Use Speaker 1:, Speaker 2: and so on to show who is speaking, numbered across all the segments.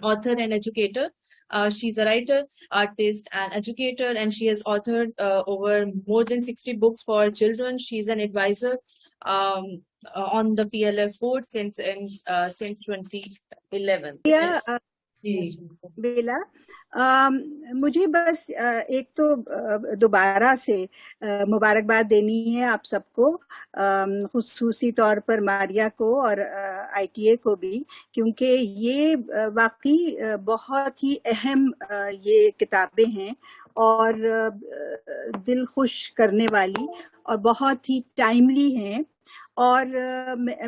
Speaker 1: author and educator. She's a writer, artist, and educator, and she has authored over more than 60 books for children. She's an advisor on the PLF board since 2011.
Speaker 2: Yeah,
Speaker 1: Yes.
Speaker 2: بیلا مجھے بس ایک تو دوبارہ سے مبارکباد دینی ہے آپ سب کو، خصوصی طور پر ماریا کو اور آئی ٹی اے کو بھی، کیونکہ یہ واقعی بہت ہی اہم یہ کتابیں ہیں اور دل خوش کرنے والی اور بہت ہی ٹائملی ہیں. اور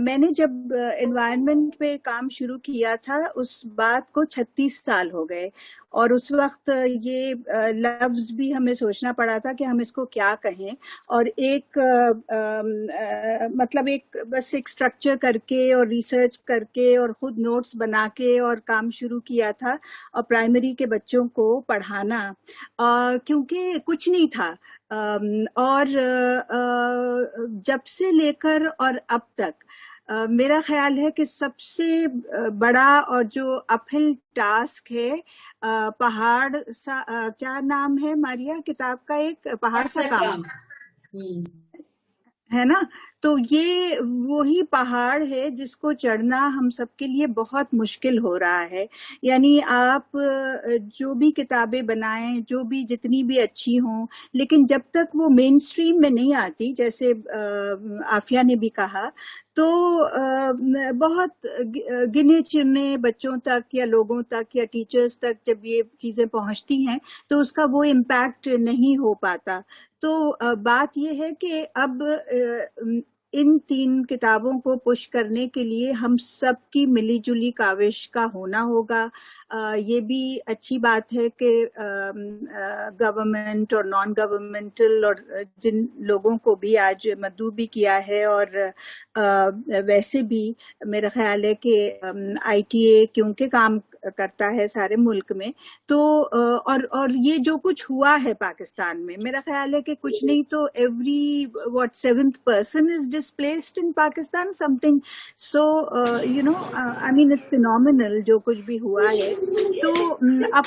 Speaker 2: میں نے جب انوائرمنٹ پہ کام شروع کیا تھا اس بات کو 36 سال ہو گئے، اور اس وقت یہ لفظ بھی ہمیں سوچنا پڑا تھا کہ ہم اس کو کیا کہیں، اور ایک مطلب بس ایک اسٹرکچر کر کے اور ریسرچ کر کے اور خود نوٹس بنا کے اور کام شروع کیا تھا، اور پرائمری کے بچوں کو پڑھانا کیونکہ کچھ نہیں تھا. اور جب سے لے کر اور اب تک میرا خیال ہے کہ سب سے بڑا اور جو اپہل ٹاسک ہے پہاڑ سا، کیا نام ہے ماریا کتاب کا، ایک پہاڑ سا کام ہے نا، تو یہ وہی پہاڑ ہے جس کو چڑھنا ہم سب کے لیے بہت مشکل ہو رہا ہے. یعنی آپ جو بھی کتابیں بنائیں، جو بھی جتنی بھی اچھی ہوں، لیکن جب تک وہ مین سٹریم میں نہیں آتی، جیسے عافیہ نے بھی کہا، تو بہت گنے چنے بچوں تک یا لوگوں تک یا ٹیچرز تک جب یہ چیزیں پہنچتی ہیں تو اس کا وہ امپیکٹ نہیں ہو پاتا. تو بات یہ ہے کہ اب ان 3 کتابوں کو پش کرنے کے لیے ہم سب کی ملی جلی کاوش کا ہونا ہوگا. یہ بھی اچھی بات ہے کہ گورنمنٹ اور نان گورنمنٹل اور جن لوگوں کو بھی آج مدعو بھی کیا ہے، اور ویسے بھی میرا خیال ہے کہ آئی ٹی اے کیونکہ کام کرتا ہے سارے ملک میں، تو اور یہ جو کچھ ہوا ہے پاکستان میں، میرا خیال ہے کہ کچھ نہیں تو every 7th person is displaced in Pakistan something, so I mean it's phenomenal جو کچھ بھی ہوا ہے. تو اب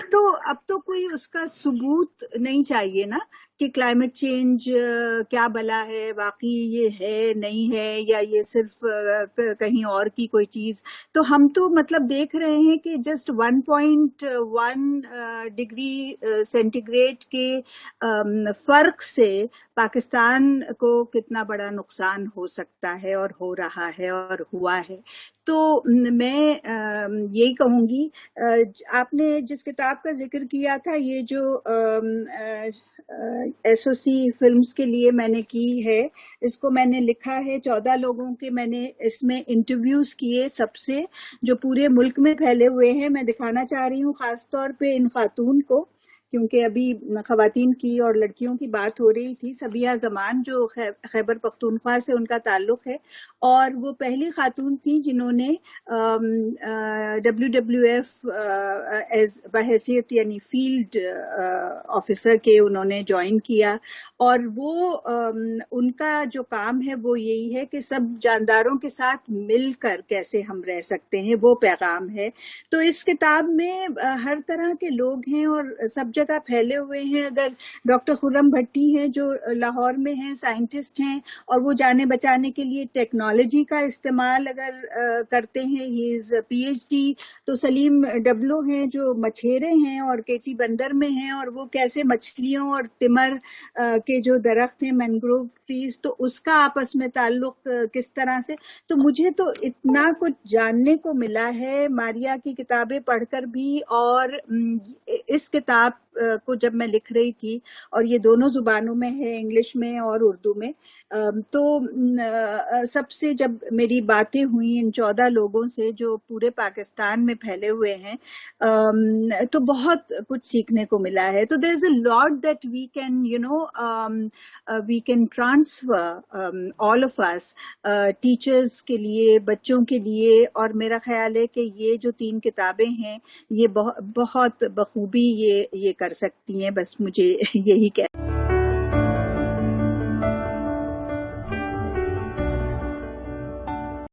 Speaker 2: تو کوئی اس کا ثبوت نہیں چاہیے نا کہ کلائمیٹ چینج کیا بلا ہے، واقعی یہ ہے نہیں ہے، یا یہ صرف کہیں اور کی کوئی چیز. تو ہم تو مطلب دیکھ رہے ہیں کہ جسٹ 1.1 ڈگری سینٹی گریڈ کے فرق سے پاکستان کو کتنا بڑا نقصان ہو سکتا ہے اور ہو رہا ہے اور ہوا ہے. تو میں یہی کہوں گی، آپ نے جس کتاب کا ذکر کیا تھا، یہ جو ایس او سی فلمز کے لیے میں نے کی ہے، اس کو میں نے لکھا ہے 14 لوگوں کے میں نے اس میں انٹرویوز کیے، سب سے جو پورے ملک میں پھیلے ہوئے ہیں. میں دکھانا چاہ رہی ہوں خاص طور پہ ان خاتون کو، کیونکہ ابھی خواتین کی اور لڑکیوں کی بات ہو رہی تھی. سبیہ زمان جو خیبر پختونخوا سے ان کا تعلق ہے، اور وہ پہلی خاتون تھیں جنہوں نے WWF بحیثیت یعنی فیلڈ آفیسر کے انہوں نے جوائن کیا. اور وہ ان کا جو کام ہے وہ یہی ہے کہ سب جانداروں کے ساتھ مل کر کیسے ہم رہ سکتے ہیں، وہ پیغام ہے. تو اس کتاب میں ہر طرح کے لوگ ہیں اور سب جگہ پھیلے ہوئے ہیں. اگر ڈاکٹر خرم بھٹی ہیں جو لاہور میں ہیں، سائنٹسٹ ہیں، اور وہ جانے بچانے کے لیے ٹیکنالوجی کا استعمال اگر کرتے ہیں، ہی از PhD. تو سلیم ڈبلو ہیں جو مچھیرے ہیں اور کیٹی بندر میں ہیں، اور وہ کیسے مچھلیوں اور تمر کے جو درخت ہیں مینگروو ٹریز، تو اس کا آپس میں تعلق کس طرح سے. تو مجھے تو اتنا کچھ جاننے کو ملا ہے ماریا کی کتابیں پڑھ کر بھی، اور اس کتاب کو جب میں لکھ رہی تھی، اور یہ دونوں زبانوں میں ہے، انگلش میں اور اردو میں. تو سب سے جب میری باتیں ہوئیں ان 14 لوگوں سے جو پورے پاکستان میں پھیلے ہوئے ہیں، تو بہت کچھ سیکھنے کو ملا ہے. تو there is a lot that we can we can transfer all of us, teachers کے لیے، بچوں کے لیے. اور میرا خیال ہے کہ یہ جو 3 کتابیں ہیں یہ بہت بخوبی یہ کر سکتی ہیں. بس مجھے یہی کہہ